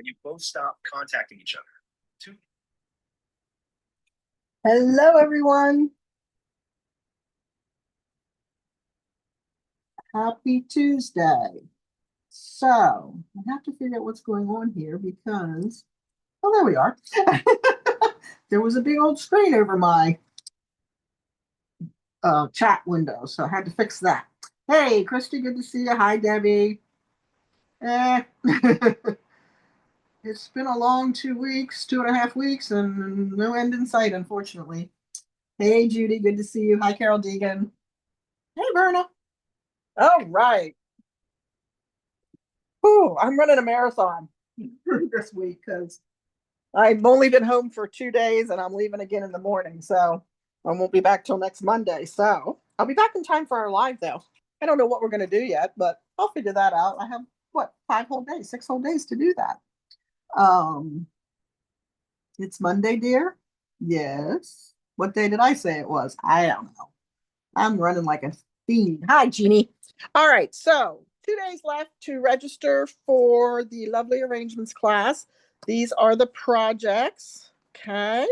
and you both stop contacting each other. Two. Hello, everyone. Happy Tuesday. So I have to figure out what's going on here because, oh, there we are. There was a big old screen over my chat window, so I had to fix that. Hey, Christy, good to see you. Hi, Debbie. Eh. It's been a long 2 weeks, 2.5 weeks, and no end in sight, unfortunately. Hey, Judy, good to see you. Hi, Carol Deegan. Hey, Verna. All right. Ooh, I'm running a marathon this week because I've only been home for 2 days and I'm leaving again in the morning. So I won't be back till next Monday. So I'll be back in time for our live though. I don't know what we're going to do yet, but I'll figure that out. I have what, 5 whole days, 6 whole days to do that. It's Monday, dear. Yes. What day did I say it was? I don't know. I'm running like a fiend. Hi, Jeannie. All right. So 2 days left to register for the Lovely Arrangements class. These are the projects. Okay.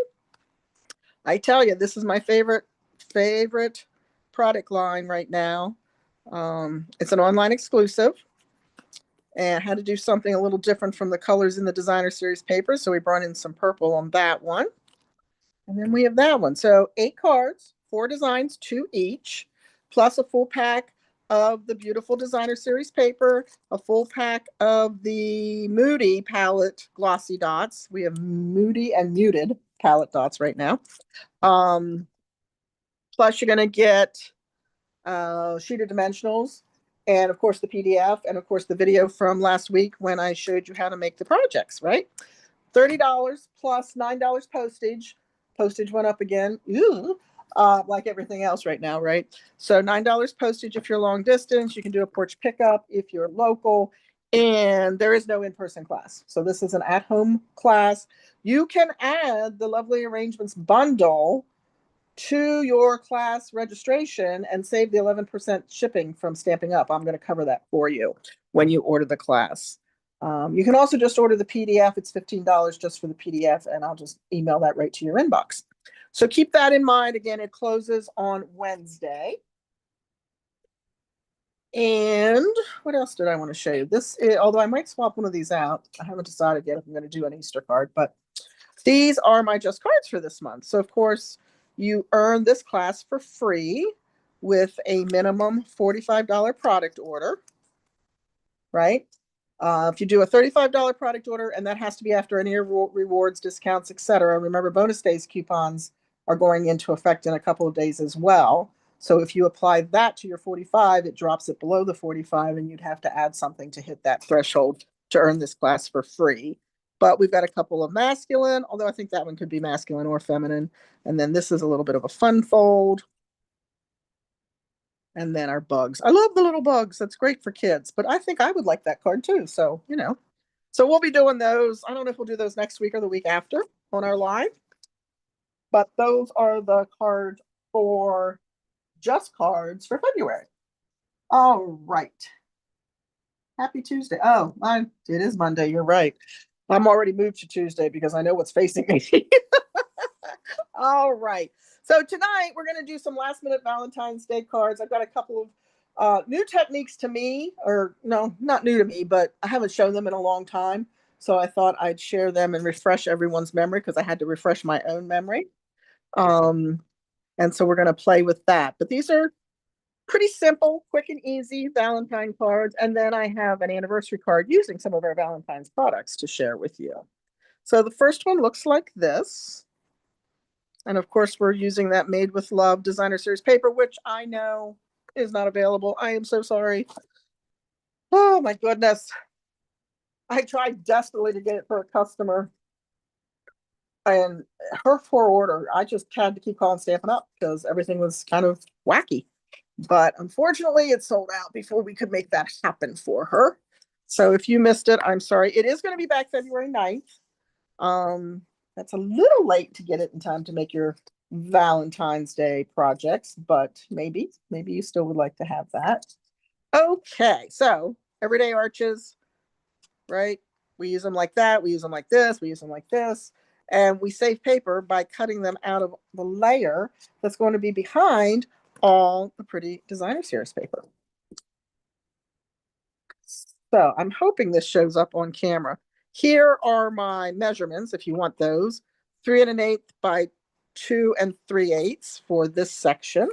I tell you, this is my favorite product line right now. It's an online exclusive. And I had to do something a little different from the colors in the designer series paper. So we brought in some purple on that one. And then we have that one. So 8 cards, 4 designs, 2 each, plus a full pack of the beautiful designer series paper, a full pack of the Moody palette glossy dots. We have Moody and Muted palette dots right now. Plus you're going to get sheeted dimensionals, and of course the PDF, and of course the video from last week when I showed you how to make the projects, right? $30 plus $9 postage. Postage went up again. Ooh, like everything else right now, right? So $9 postage if you're long distance. You can do a porch pickup if you're local. And there is no in-person class. So this is an at-home class. You can add the Lovely Arrangements bundle to your class registration and save the 11% shipping from Stamping Up. I'm going to cover that for you when you order the class. You can also just order the PDF. It's $15 just for the PDF, and I'll just email that right to your inbox. So keep that in mind. Again, it closes on Wednesday. And what else did I want to show you? This is, although I might swap one of these out. I haven't decided yet if I'm going to do an Easter card, but these are my just cards for this month. So, of course, you earn this class for free with a minimum $45 product order, right? If you do a $35 product order, and that has to be after any rewards, discounts, etc. Remember, bonus days coupons are going into effect in a couple of days as well. So if you apply that to your 45, it drops it below the 45, and you'd have to add something to hit that threshold to earn this class for free. But we've got a couple of masculine, although I think that one could be masculine or feminine. And then this is a little bit of a fun fold. And then our bugs. I love the little bugs. That's great for kids, but I think I would like that card too. So, you know, so we'll be doing those. I don't know if we'll do those next week or the week after on our live, but those are the cards for just cards for February. All right. Happy Tuesday. Oh, it is Monday. You're right. I'm already moved to Tuesday because I know what's facing me. All right. So tonight we're going to do some last minute Valentine's Day cards. I've got a couple of new techniques to me, or no, not new to me, but I haven't shown them in a long time. So I thought I'd share them and refresh everyone's memory because I had to refresh my own memory. And so we're going to play with that. But these are pretty simple, quick and easy Valentine cards. And then I have an anniversary card using some of our Valentine's products to share with you. So the first one looks like this. And of course, we're using that Made with Love designer series paper, which I know is not available. I am so sorry. Oh my goodness. I tried desperately to get it for a customer. And her poor order, I just had to keep calling Stampin' Up because everything was kind of wacky. But unfortunately, it sold out before we could make that happen for her. So if you missed it, I'm sorry. It is going to be back February 9th. That's a little late to get it in time to make your Valentine's Day projects, but maybe you still would like to have that. Okay, so everyday arches, right? We use them like that. We use them like this. We use them like this. And we save paper by cutting them out of the layer that's going to be behind all the pretty designer series paper. So I'm hoping this shows up on camera. Here are my measurements, if you want those. 3 1/8 by 2 3/8 for this section.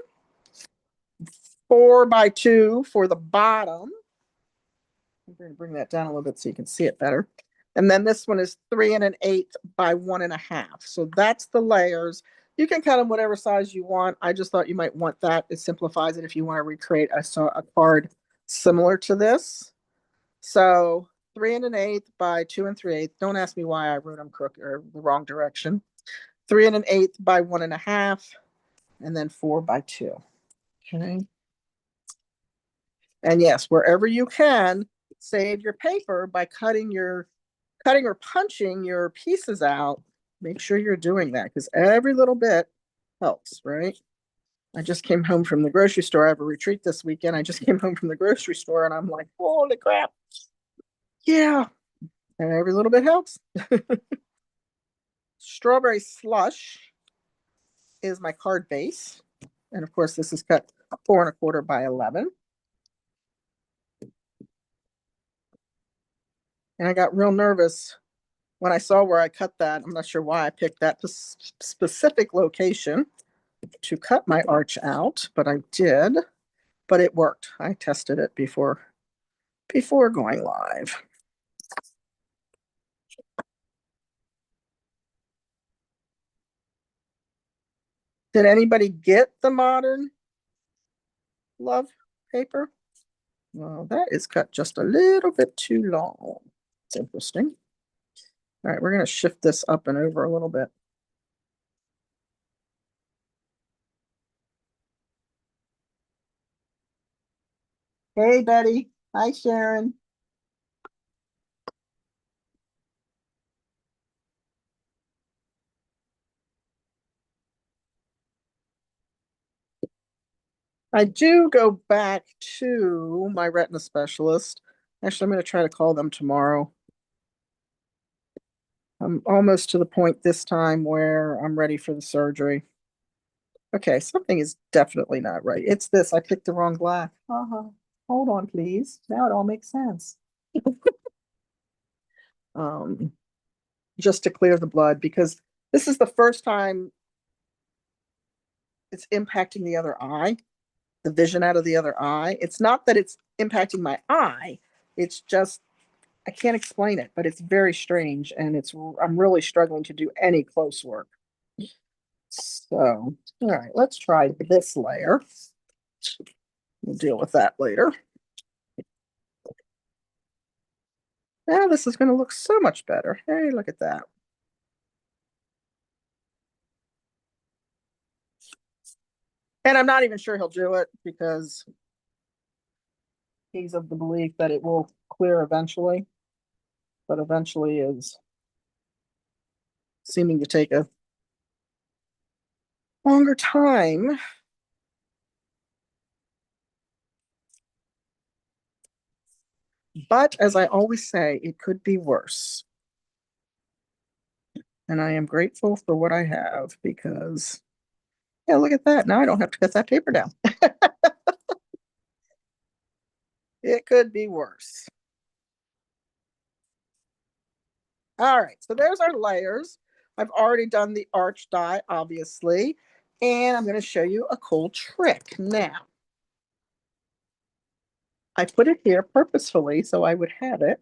4 by 2 for the bottom. I'm going to bring that down a little bit so you can see it better. And then this one is 3 1/8 by 1 1/2. So that's the layers. You can cut them whatever size you want. I just thought you might want that. It simplifies it if you want to recreate a card similar to this. So 3 1/8 by 2 3/8. Don't ask me why I wrote them crooked or the wrong direction. 3 1/8 by 1 1/2, and then 4 by 2. Okay. And yes, wherever you can, save your paper by cutting or punching your pieces out. Make sure you're doing that because every little bit helps, right? I just came home from the grocery store. I have a retreat this weekend. I just came home from the grocery store and I'm like, holy crap. Yeah. And every little bit helps. Strawberry slush is my card base. And of course, this is cut 4 1/4 by 11. And I got real nervous when I saw where I cut that. I'm not sure why I picked that specific location to cut my arch out, but I did. But it worked. I tested it before going live. Did anybody get the modern love paper? Well, that is cut just a little bit too long. It's interesting. All right, we're going to shift this up and over a little bit. Hey, Betty. Hi, Sharon. I do go back to my retina specialist. Actually, I'm going to try to call them tomorrow. I'm almost to the point this time where I'm ready for the surgery. Okay, something is definitely not right. It's this. I picked the wrong black. Hold on, please. Now it all makes sense. um, just to clear the blood because this is the first time it's impacting the other eye, the vision out of the other eye. It's not that it's impacting my eye. It's just I can't explain it, but it's very strange and I'm really struggling to do any close work. So, all right, let's try this layer. We'll deal with that later. Now this is going to look so much better. Hey, look at that. And I'm not even sure he'll do it because he's of the belief that it will clear eventually, but eventually is seeming to take a longer time. But as I always say, it could be worse. And I am grateful for what I have because, yeah, look at that. Now I don't have to cut that paper down. It could be worse. All right, so there's our layers. I've already done the arch die, obviously, and I'm going to show you a cool trick now. I put it here purposefully so I would have it.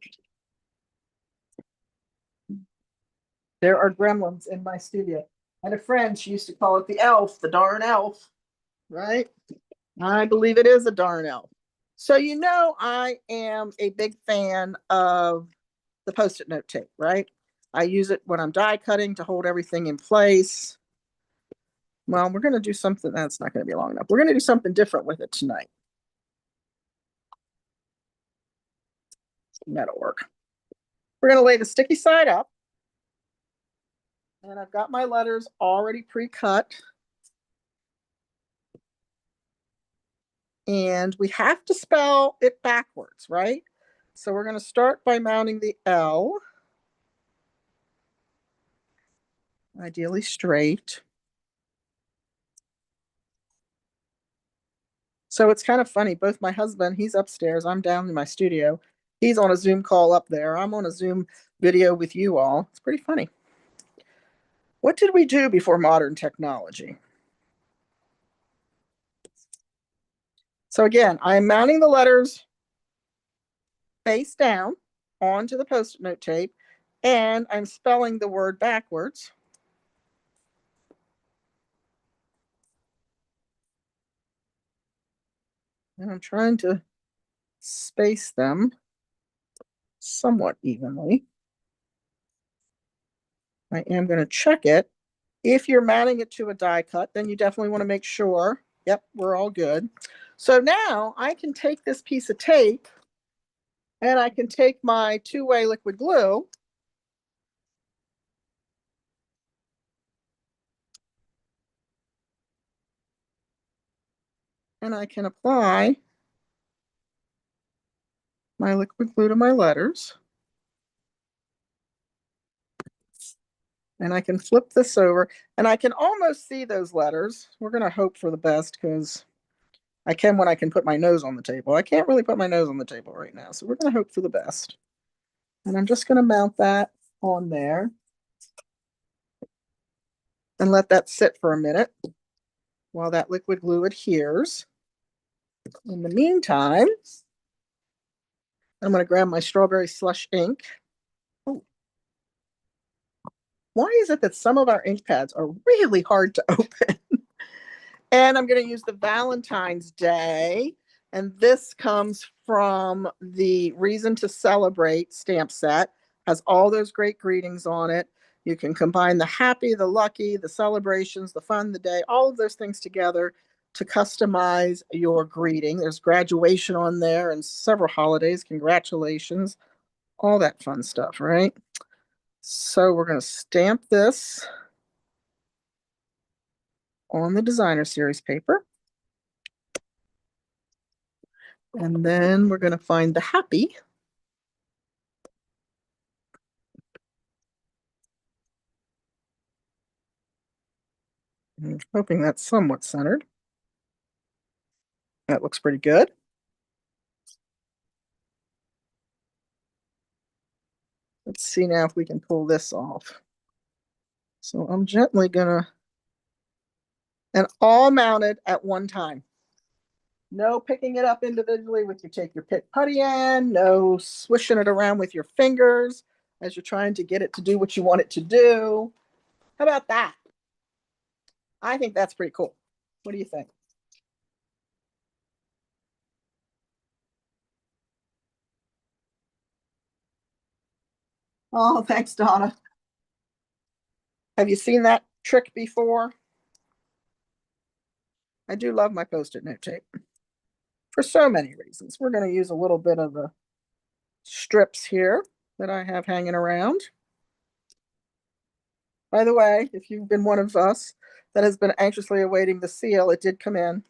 There are gremlins in my studio. I had a friend, she used to call it the elf, the darn elf, right? I believe it is a darn elf. So, I am a big fan of the Post-it note tape, right? I use it when I'm die cutting to hold everything in place. Well, we're going to do something that's not going to be long enough. We're going to do something different with it tonight. That'll work. We're going to lay the sticky side up. And I've got my letters already pre-cut. And we have to spell it backwards, right? So we're going to start by mounting the L. Ideally straight. So it's kind of funny. Both my husband, he's upstairs. I'm down in my studio. He's on a Zoom call up there. I'm on a Zoom video with you all. It's pretty funny. What did we do before modern technology? So again, I'm mounting the letters face down onto the Post-it note tape, and I'm spelling the word backwards. And I'm trying to space them somewhat evenly. I am going to check it. If you're mounting it to a die cut, then you definitely want to make sure, yep, we're all good. So now I can take this piece of tape and I can take my two-way liquid glue and I can apply my liquid glue to my letters. And I can flip this over and I can almost see those letters. We're going to hope for the best because I can when I can put my nose on the table. I can't really put my nose on the table right now. So we're going to hope for the best. And I'm just going to mount that on there and let that sit for a minute while that liquid glue adheres. In the meantime, I'm going to grab my strawberry slush ink. Oh, why is it that some of our ink pads are really hard to open? And I'm going to use the Valentine's Day. And this comes from the Reason to Celebrate stamp set. Has all those great greetings on it. You can combine the happy, the lucky, the celebrations, the fun, the day, all of those things together to customize your greeting. There's graduation on there and several holidays. Congratulations. All that fun stuff, right? So we're going to stamp this on the designer series paper. And then we're going to find the happy. I'm hoping that's somewhat centered. That looks pretty good. Let's see now if we can pull this off. So I'm gently gonna, and all mounted at one time. No picking it up individually with your take your pick putty in, no swishing it around with your fingers as you're trying to get it to do what you want it to do. How about that? I think that's pretty cool. What do you think? Oh, thanks, Donna. Have you seen that trick before? I do love my Post-it note tape for so many reasons. We're going to use a little bit of the strips here that I have hanging around. By the way, if you've been one of us that has been anxiously awaiting the seal, it did come in.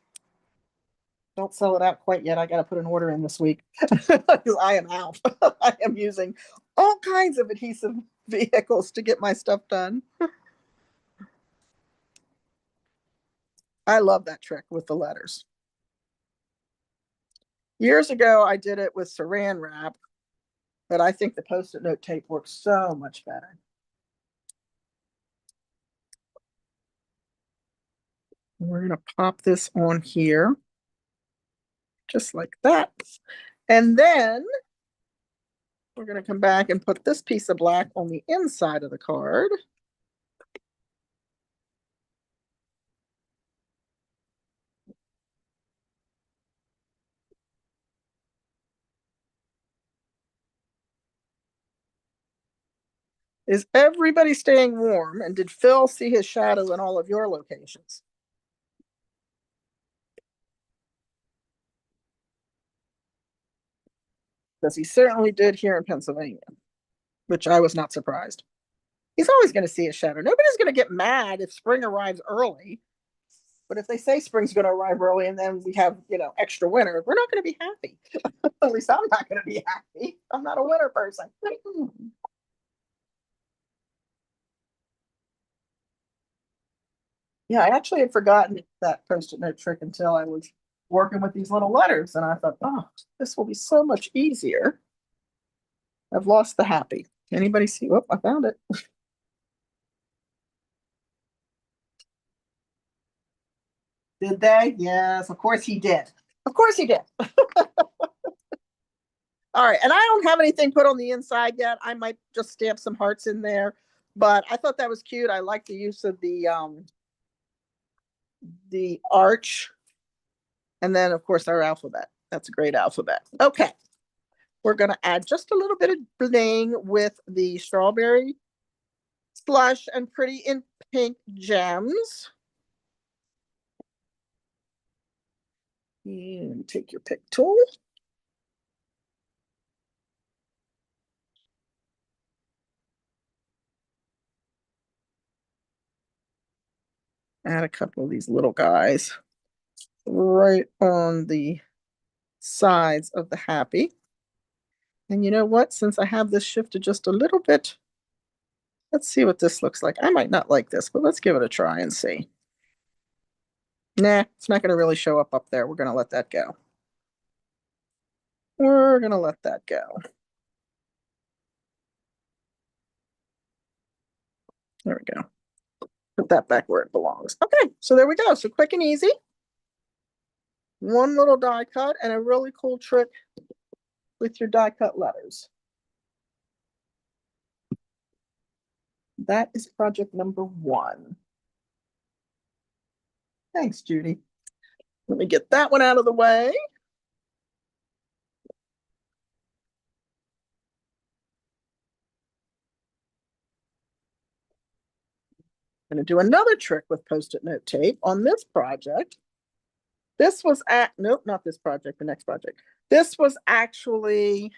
Don't sell it out quite yet. I got to put an order in this week because I am out. I am using all kinds of adhesive vehicles to get my stuff done. I love that trick with the letters. Years ago, I did it with saran wrap, but I think the Post-it note tape works so much better. We're going to pop this on here, just like that. And then we're going to come back and put this piece of black on the inside of the card. Is everybody staying warm? And did Phil see his shadow in all of your locations? Because he certainly did here in Pennsylvania, which I was not surprised. He's always going to see a shadow. Nobody's going to get mad if spring arrives early. But if they say spring's going to arrive early and then we have, extra winter, we're not going to be happy. At least I'm not going to be happy. I'm not a winter person. Yeah, I actually had forgotten that post-it note trick until I was working with these little letters, and I thought, oh, this will be so much easier. I've lost the happy. Anybody see? Oh, I found it. Did they? Yes, of course he did. Of course he did. All right, and I don't have anything put on the inside yet. I might just stamp some hearts in there, but I thought that was cute. I like the use of the arch, and then of course our alphabet. That's a great alphabet. Okay, we're gonna add just a little bit of bling with the strawberry slush and pretty in pink gems. And take your pick tool. Add a couple of these little guys right on the sides of the happy. And you know what? Since I have this shifted just a little bit, let's see what this looks like. I might not like this, but let's give it a try and see. Nah, it's not going to really show up there. We're going to let that go. We're going to let that go. There we go. Put that back where it belongs. Okay, so there we go. So quick and easy. One little die cut and a really cool trick with your die cut letters. That is project number 1. Thanks, Judy. Let me get that one out of the way. I'm going to do another trick with post-it note tape on this project. This was nope, not this project, the next project. This was actually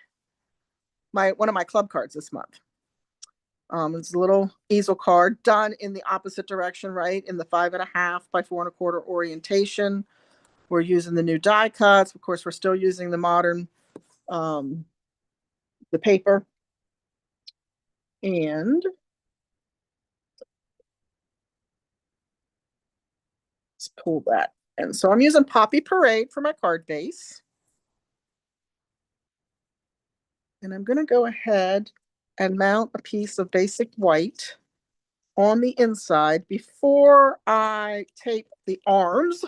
one of my club cards this month. It's a little easel card done in the opposite direction, right? In the 5.5 by 4.25 orientation. We're using the new die cuts. Of course, we're still using the modern, the paper. And let's pull that. And so I'm using Poppy Parade for my card base. And I'm going to go ahead and mount a piece of basic white on the inside before I tape the arms,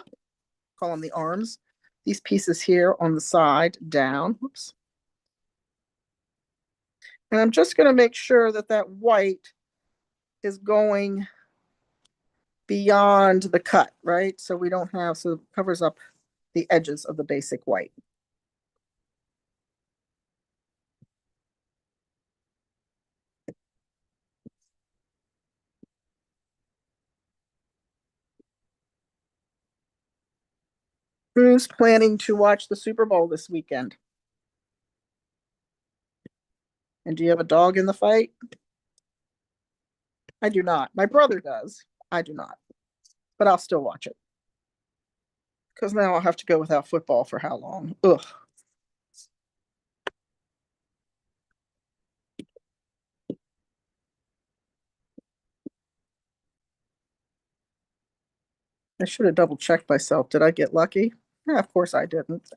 call them the arms, these pieces here on the side down. Whoops. And I'm just going to make sure that that white is going beyond the cut, right? So we don't have, so it covers up the edges of the basic white. Who's planning to watch the Super Bowl this weekend? And do you have a dog in the fight? I do not. My brother does. I do not. But I'll still watch it. Because now I'll have to go without football for how long? Ugh. I should have double checked myself. Did I get lucky? Yeah, of course I didn't.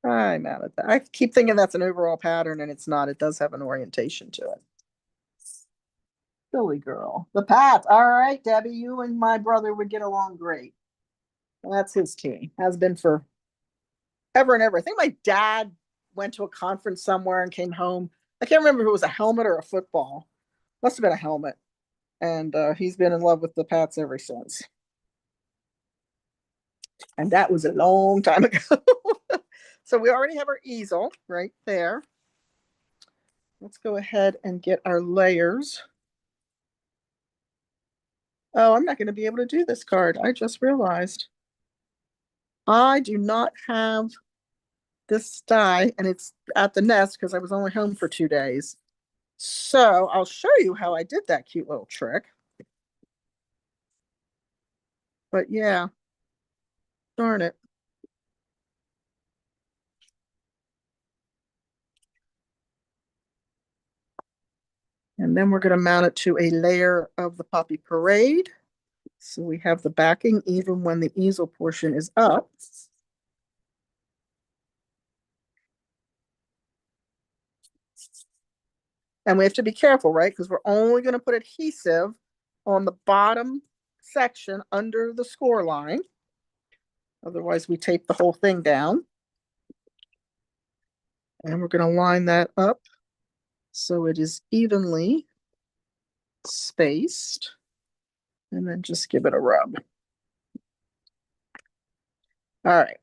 I'm mad at that. I keep thinking that's an overall pattern and it's not. It does have an orientation to it. Silly girl. The Pats. All right, Debbie, you and my brother would get along great. And that's his team. Has been for ever and ever. I think my dad went to a conference somewhere and came home. I can't remember if it was a helmet or a football. Must have been a helmet. And he's been in love with the Pats ever since. And that was a long time ago. So we already have our easel right there. Let's go ahead and get our layers. Oh, I'm not going to be able to do this card. I just realized. I do not have this die, and it's at the nest because I was only home for 2 days. So I'll show you how I did that cute little trick. But yeah, darn it. And then we're going to mount it to a layer of the Poppy Parade. So we have the backing even when the easel portion is up. And we have to be careful, right? Because we're only going to put adhesive on the bottom section under the score line. Otherwise, we tape the whole thing down. And we're going to line that up so it is evenly spaced. And then just give it a rub. All right.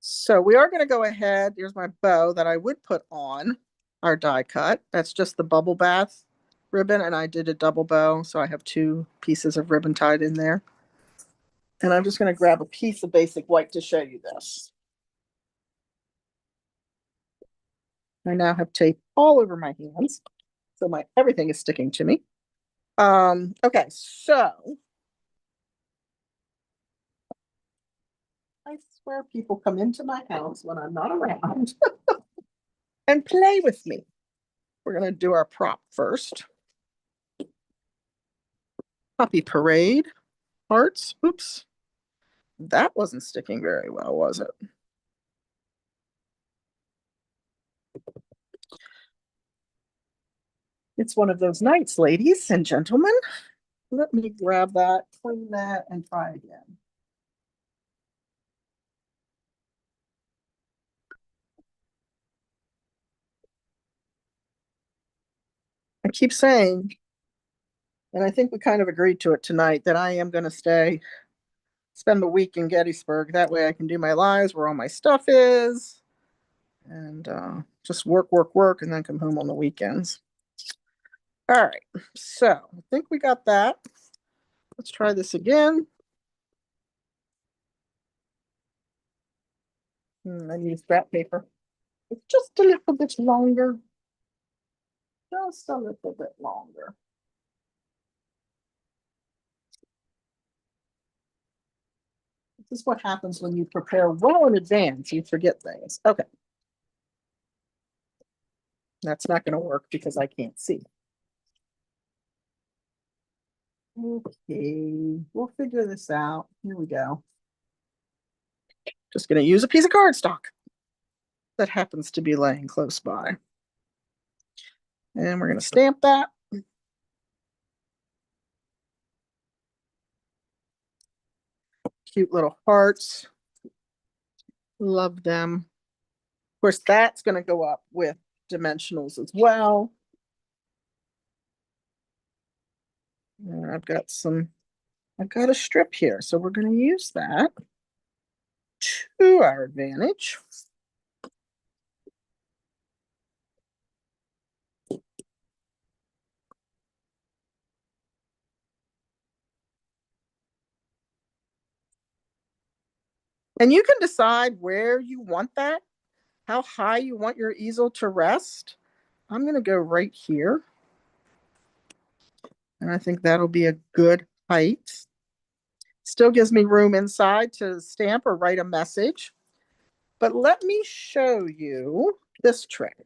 So we are going to go ahead. Here's my bow that I would put on our die cut. That's just the bubble bath ribbon, and I did a double bow, so I have 2 pieces of ribbon tied in there. And I'm just going to grab a piece of basic white to show you this. I now have tape all over my hands, so my everything is sticking to me. Okay, so I swear people come into my house when I'm not around and play with me. We're going to do our prop first. Puppy Parade hearts. Oops. That wasn't sticking very well, was it? It's one of those nights, ladies and gentlemen. Let me grab that, clean that, and try again. I keep saying, and I think we kind of agreed to it tonight, that I am going to spend the week in Gettysburg. That way I can do my lives where all my stuff is and just work, and then come home on the weekends. All right, so I think we got that. Let's try this again. I need scrap paper. It's just a little bit longer. Just a little bit longer. This is what happens when you prepare well in advance. You forget things. Okay. That's not going to work because I can't see. Okay, we'll figure this out. Here we go. Just going to use a piece of cardstock that happens to be laying close by. And we're going to stamp that. Cute little hearts. Love them. Of course, that's going to go up with dimensionals as well. And I've got a strip here, so we're going to use that to our advantage. And you can decide where you want that, how high you want your easel to rest. I'm going to go right here. And I think that'll be a good height. Still gives me room inside to stamp or write a message. But let me show you this trick.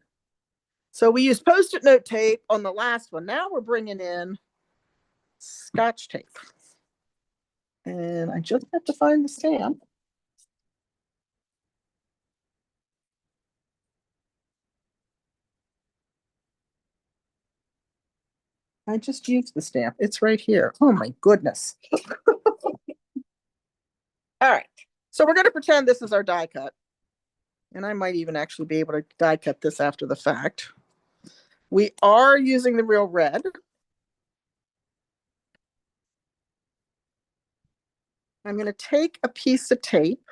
So we used Post-it note tape on the last one. Now we're bringing in Scotch tape. And I just have to find the stamp. I just used the stamp. It's right here. Oh my goodness. All right. So we're going to pretend this is our die cut. And I might even actually be able to die cut this after the fact. We are using the real red. I'm going to take a piece of tape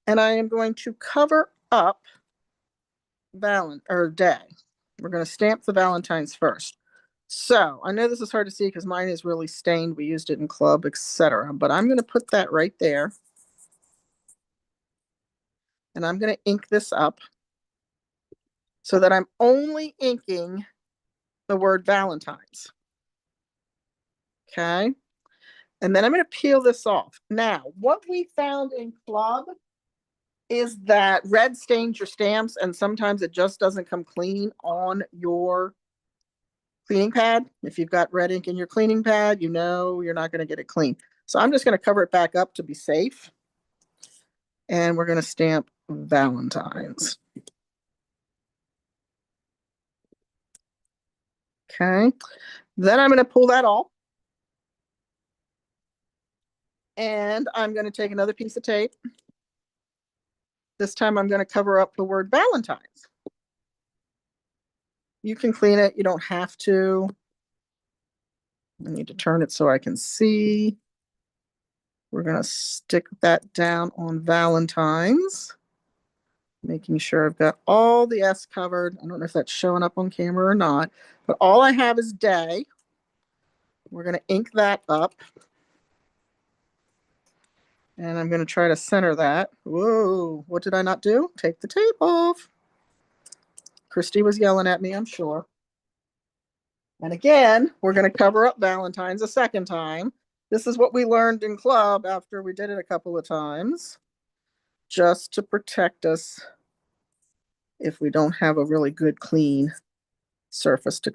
and I am going to cover up day. We're going to stamp the Valentines first. So I know this is hard to see because mine is really stained. We used it in club, etc. But I'm going to put that right there. And I'm going to ink this up so that I'm only inking the word Valentines. Okay. And then I'm going to peel this off. Now, what we found in club is that red stains your stamps and sometimes it just doesn't come clean on your cleaning pad. If you've got red ink in your cleaning pad, you know you're not going to get it clean. So I'm just going to cover it back up to be safe. And we're going to stamp Valentine's. Okay. Then I'm going to pull that off. And I'm going to take another piece of tape. This time I'm going to cover up the word Valentine's. You can clean it. You don't have to. I need to turn it so I can see. We're going to stick that down on Valentine's, making sure I've got all the S covered. I don't know if that's showing up on camera or not, but all I have is day. We're going to ink that up. And I'm going to try to center that. Whoa, what did I not do? Take the tape off. Christy was yelling at me, I'm sure. And again, we're going to cover up Valentine's a second time. This is what we learned in club after we did it a couple of times, just to protect us if we don't have a really good clean surface to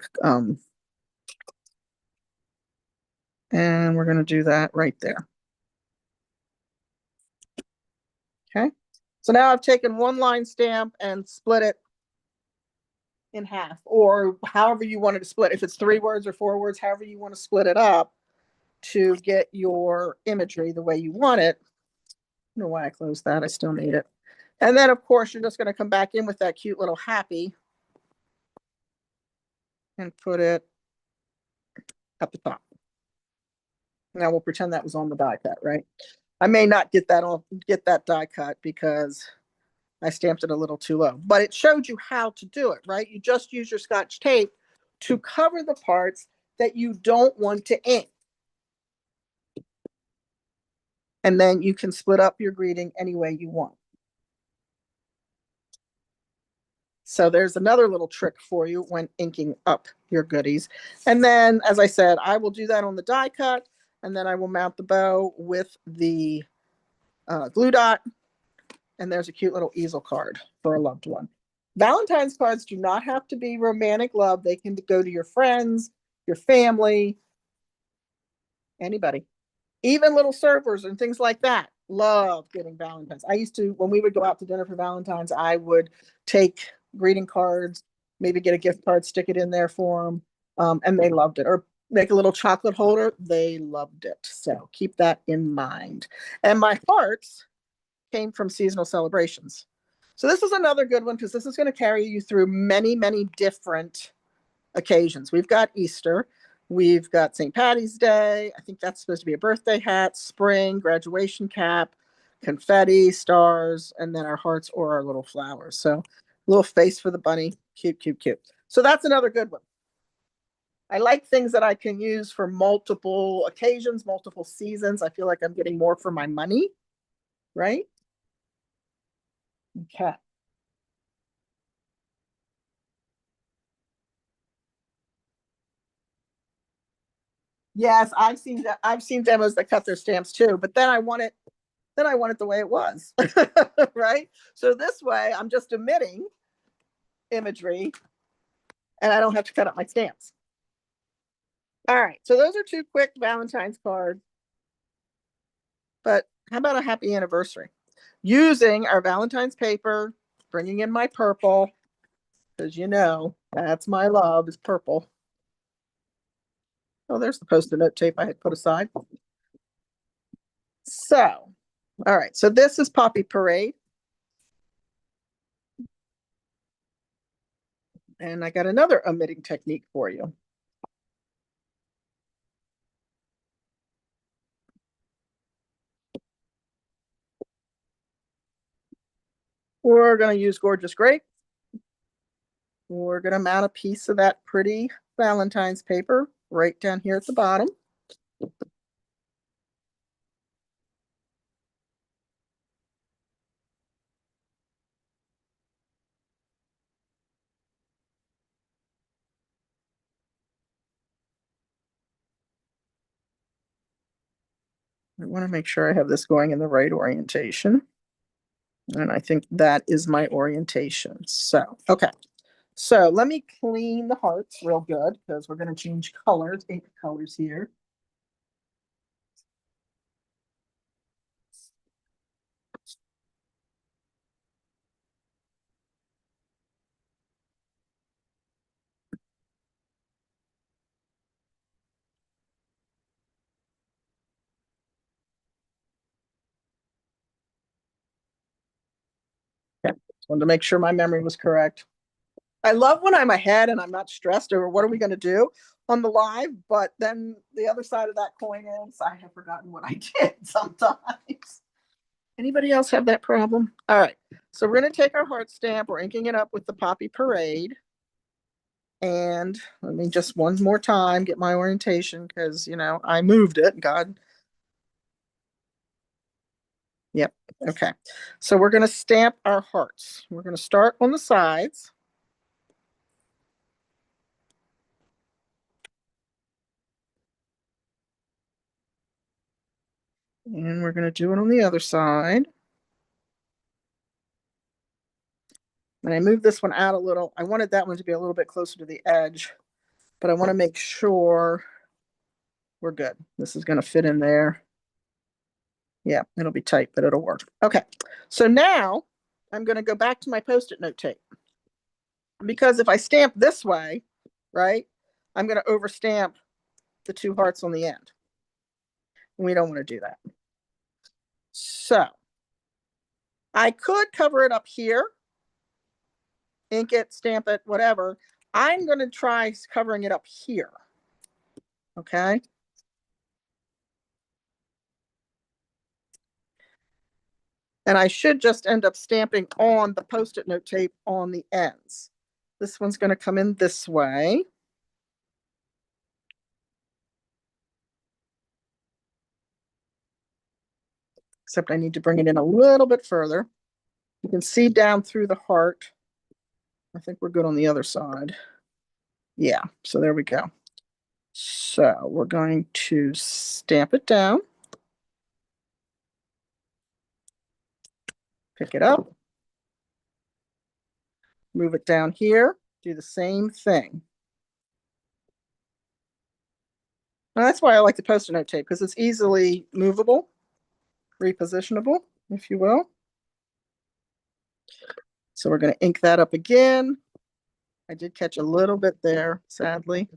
and we're going to do that right there. Okay, so now I've taken one line stamp and split it in half, or however you wanted to split. If it's 3 words or 4 words, however you want to split it up to get your imagery the way you want it. I don't know why I closed that. I still need it. And then, of course, you're just going to come back in with that cute little happy and put it at the top. Now we'll pretend that was on the die cut, right? I may not get that die cut because I stamped it a little too low, but it showed you how to do it, right? You just use your Scotch tape to cover the parts that you don't want to ink. And then you can split up your greeting any way you want. So there's another little trick for you when inking up your goodies. And then, as I said, I will do that on the die cut, and then I will mount the bow with the glue dot. And there's a cute little easel card for a loved one. Valentine's cards do not have to be romantic love. They can go to your friends, your family, anybody. Even little servers and things like that love getting Valentine's. I used to, when we would go out to dinner for Valentine's, I would take greeting cards, maybe get a gift card, stick it in there for them, and they loved it. Or make a little chocolate holder. They loved it. So keep that in mind. And my hearts came from seasonal celebrations. So this is another good one because this is going to carry you through many, many different occasions. We've got Easter. We've got St. Patty's Day. I think that's supposed to be a birthday hat, spring, graduation cap, confetti, stars, and then our hearts or our little flowers. So a little face for the bunny. Cute, cute, cute. So that's another good one. I like things that I can use for multiple occasions, multiple seasons. I feel like I'm getting more for my money, right? Okay. Yes, I've seen demos that cut their stamps too, but then I want it the way it was. Right? So this way I'm just omitting imagery and I don't have to cut up my stamps. All right. So those are 2 quick Valentine's cards. But how about a happy anniversary? Using our Valentine's paper, bringing in my purple, because you know that's my love is purple. Oh, there's the post-it note tape I had put aside. So, all right. So this is Poppy Parade. And I got another omitting technique for you. We're going to use Gorgeous Grape. We're going to mount a piece of that pretty Valentine's paper right down here at the bottom. I want to make sure I have this going in the right orientation. And I think that is my orientation. So, okay. So let me clean the hearts real good because we're going to change colors, ink colors here. Okay. Just wanted to make sure my memory was correct. I love when I'm ahead and I'm not stressed over what are we going to do on the live, but then the other side of that coin is I have forgotten what I did sometimes. Anybody else have that problem? All right. So we're going to take our heart stamp. We're inking it up with the Poppy Parade. And let me just one more time get my orientation because, you know, I moved it. God. Yep. Okay. So we're going to stamp our hearts. We're going to start on the sides. And we're going to do it on the other side. And I moved this one out a little. I wanted that one to be a little bit closer to the edge, but I want to make sure we're good. This is going to fit in there. Yeah, it'll be tight, but it'll work. Okay. So now I'm going to go back to my Post-it note tape. Because if I stamp this way, right, I'm going to overstamp the two hearts on the end. We don't want to do that. So I could cover it up here, ink it, stamp it, whatever. I'm going to try covering it up here. Okay. And I should just end up stamping on the Post-it note tape on the ends. This one's going to come in this way. Except I need to bring it in a little bit further. You can see down through the heart. I think we're good on the other side. Yeah, so there we go. So we're going to stamp it down. Pick it up. Move it down here. Do the same thing. And that's why I like the Post-it note tape, because it's easily movable, repositionable, if you will. So we're going to ink that up again. I did catch a little bit there, sadly.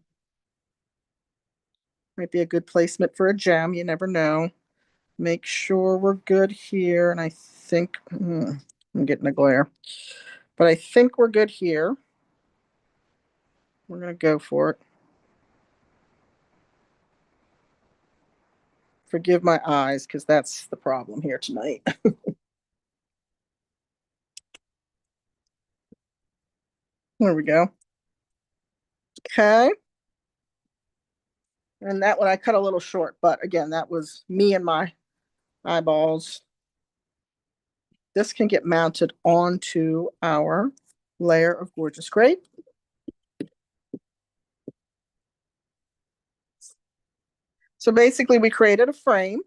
Might be a good placement for a gem. You never know. Make sure we're good here. And I think, I'm getting a glare. But I think we're good here. We're going to go for it. Forgive my eyes, because that's the problem here tonight. There we go. Okay. And that one I cut a little short, but again, that was me and my eyeballs. This can get mounted onto our layer of gorgeous grape. So basically we created a frame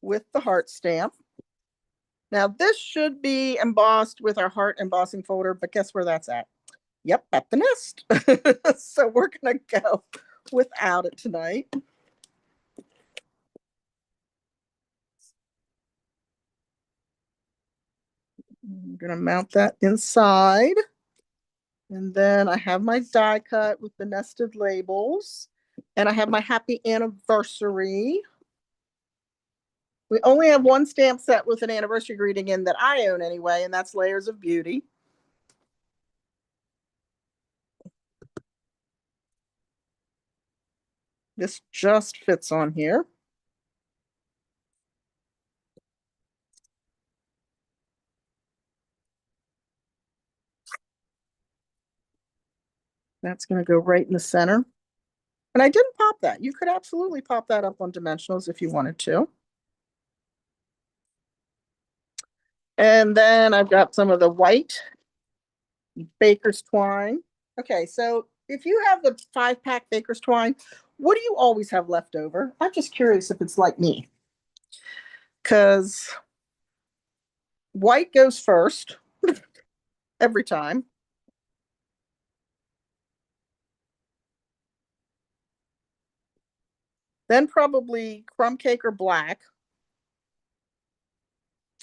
with the heart stamp. Now this should be embossed with our heart embossing folder, but guess where that's at? Yep, at the nest. So we're gonna go without it tonight. I'm gonna mount that inside. And then I have my die cut with the nested labels. And I have my happy anniversary. We only have one stamp set with an anniversary greeting in that I own anyway, and that's Layers of Beauty. This just fits on here. That's going to go right in the center. And I didn't pop that. You could absolutely pop that up on dimensionals if you wanted to. And then I've got some of the white baker's twine. Okay, so if you have the 5-pack baker's twine, what do you always have left over? I'm just curious if it's like me. Because white goes first every time. then probably crumb cake or black.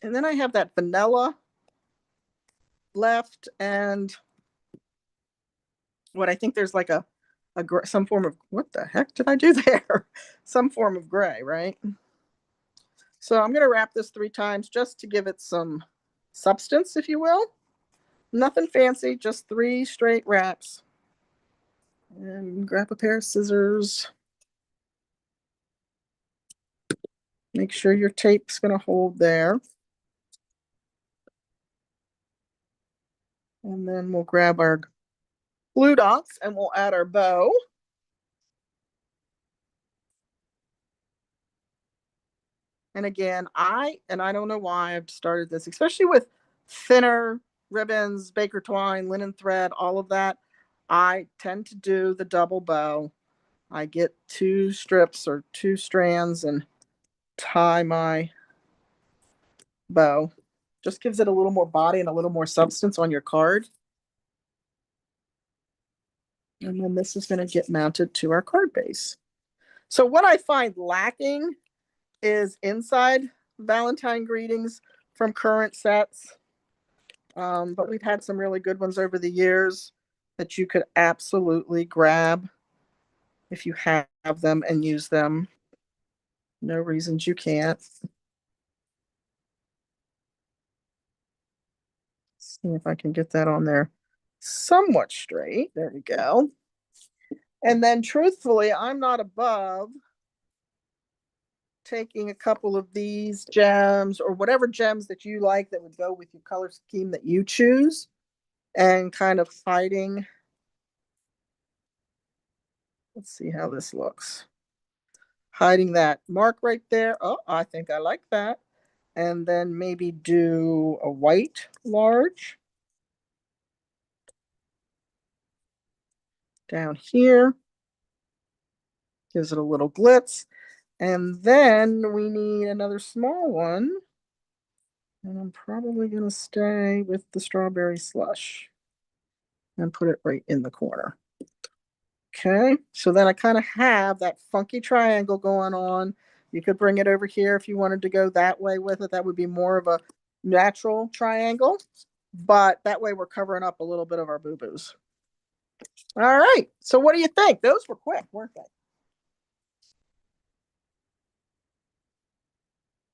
And then I have that vanilla left, and what I think there's like a some form of, what the heck did I do there? Some form of gray, right? So I'm going to wrap this 3 times just to give it some substance, if you will. Nothing fancy, just 3 straight wraps. And grab a pair of scissors. Make sure your tape's going to hold there. And then we'll grab our glue dots and we'll add our bow. And again, I don't know why I've started this, especially with thinner ribbons, baker twine, linen thread, all of that. I tend to do the double bow. I get 2 strips or 2 strands and tie my bow. Just gives it a little more body and a little more substance on your card. And then this is going to get mounted to our card base. So what I find lacking is inside Valentine greetings from current sets. But we've had some really good ones over the years that you could absolutely grab if you have them and use them. No reasons you can't. See if I can get that on there somewhat straight. There we go. And then truthfully, I'm not above taking a couple of these gems or whatever gems that you like that would go with your color scheme that you choose, and kind of hiding. Let's see how this looks. Hiding that mark right there. Oh, I think I like that. And then maybe do a white large down here. Gives it a little glitz. And then we need another small one. And I'm probably going to stay with the strawberry slush and put it right in the corner. Okay, so then I kind of have that funky triangle going on. You could bring it over here if you wanted to go that way with it. That would be more of a natural triangle, but that way we're covering up a little bit of our boo-boos. All right, so what do you think? Those were quick, weren't they?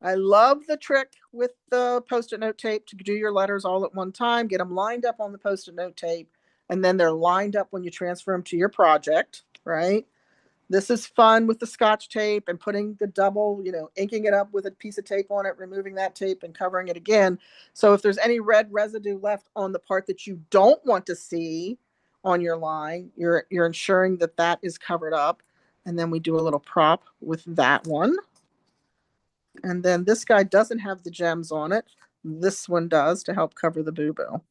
I love the trick with the Post-it note tape to do your letters all at one time, get them lined up on the Post-it note tape, and then they're lined up when you transfer them to your project, right? This is fun with the Scotch tape and putting the double, inking it up with a piece of tape on it, removing that tape and covering it again. So if there's any red residue left on the part that you don't want to see on your line, you're ensuring that that is covered up. And then we do a little prop with that one. And then this guy doesn't have the gems on it. This one does to help cover the boo-boo.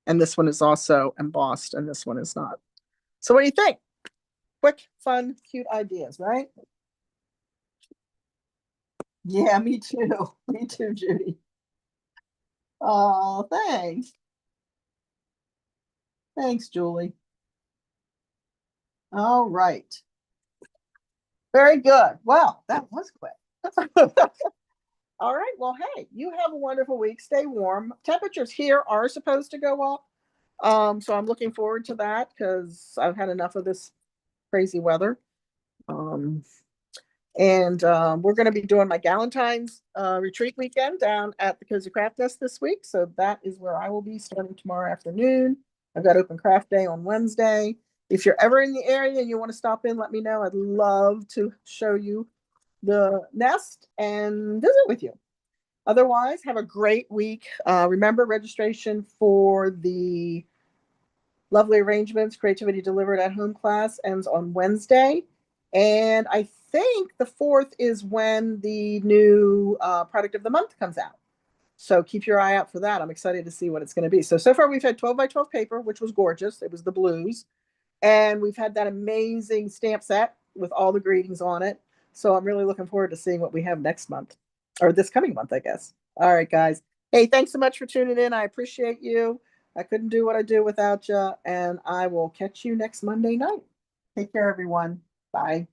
And this one is also embossed and this one is not. So what do you think? Quick, fun, cute ideas, right? Yeah, me too. Me too, Judy. Oh, thanks. Thanks, Julie. All right. Very good. Well, that was quick. All right. Well, hey, you have a wonderful week. Stay warm. Temperatures here are supposed to go up. So I'm looking forward to that because I've had enough of this crazy weather. And we're going to be doing my Valentine's retreat weekend down at the Cozy Craft Nest this week. So that is where I will be starting tomorrow afternoon. I've got open craft day on Wednesday. If you're ever in the area and you want to stop in, let me know. I'd love to show you the nest and visit with you. Otherwise, have a great week. Remember, registration for the Lovely Arrangements Creativity Delivered at Home class ends on Wednesday. And I think the 4th is when the new product of the month comes out. So keep your eye out for that. I'm excited to see what it's going to be. So far we've had 12 by 12 paper, which was gorgeous. It was the blues. And we've had that amazing stamp set with all the greetings on it. So I'm really looking forward to seeing what we have next month, or this coming month, I guess. All right, guys. Hey, thanks so much for tuning in. I appreciate you. I couldn't do what I do without you. And I will catch you next Monday night. Take care, everyone. Bye.